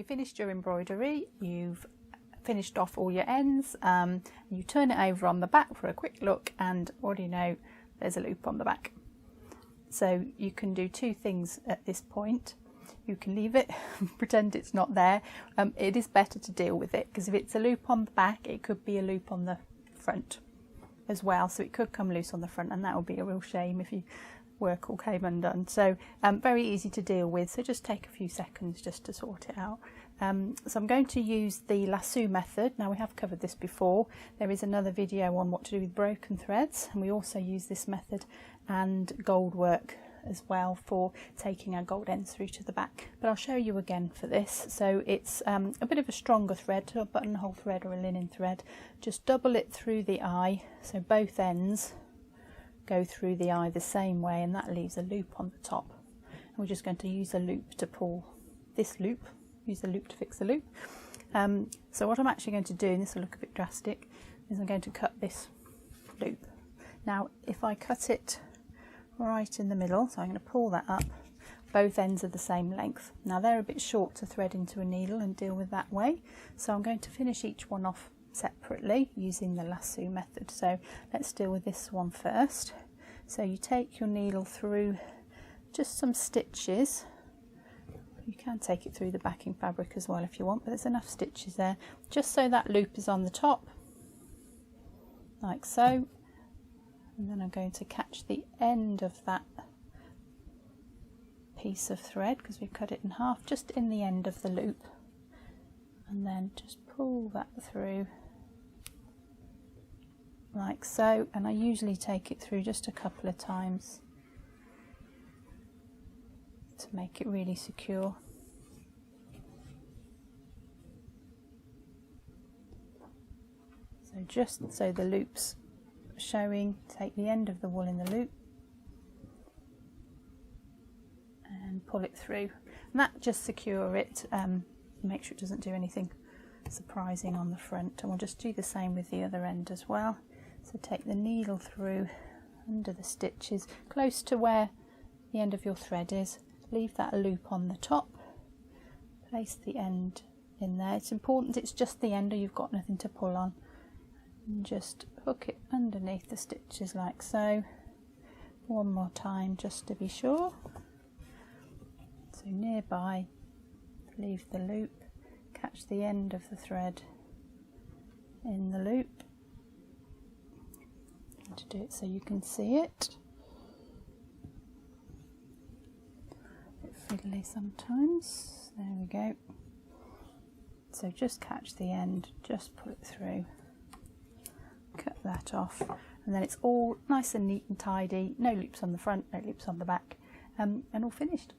you finished your embroidery, you've finished off all your ends, you turn it over on the back for a quick look, and what do you know, there's a loop on the back. So you can do two things at this point. You can leave it, pretend it's not there. It is better to deal with it, because if it's a loop on the back, it could be a loop on the front as well, so it could come loose on the front, and that would be a real shame if your work all came undone. So very easy to deal with, so just take a few seconds just to sort it out. So I'm going to use the lasso method. Now, we have covered this before. There is another video on what to do with broken threads, and we also use this method and gold work as well for taking our gold ends through to the back. But I'll show you again for this. So it's a bit of a stronger thread, a buttonhole thread or a linen thread. Just double it through the eye, so both ends go through the eye the same way, and that leaves a loop on the top. And we're just going to use a loop to pull this loop. Use the loop to fix the loop. So what I'm actually going to do, and this will look a bit drastic, is I'm going to cut this loop. Now, if I cut it right in the middle, so I'm going to pull that up, both ends are the same length. Now, they're a bit short to thread into a needle and deal with that way, so I'm going to finish each one off separately using the lasso method. So let's deal with this one first. So you take your needle through just some stitches. You can take it through the backing fabric as well if you want, but there's enough stitches there, just so that loop is on the top, like so. And then I'm going to catch the end of that piece of thread, because we've cut it in half, just in the end of the loop, and then just pull that through like so. And I usually take it through just a couple of times to make it really secure. So just so the loop's showing, take the end of the wool in the loop and pull it through, and that just secure it, make sure it doesn't do anything surprising on the front. And we'll just do the same with the other end as well. So take the needle through under the stitches close to where the end of your thread is, leave that loop on the top, place the end in there. It's important it's just the end, or you've got nothing to pull on, and just hook it underneath the stitches like so. One more time just to be sure. So nearby, leave the loop, catch the end of the thread in the loop, and to do it so you can see it. Fiddly sometimes. There we go. So just catch the end, just pull it through, cut that off, and then it's all nice and neat and tidy. No loops on the front, no loops on the back, and all finished.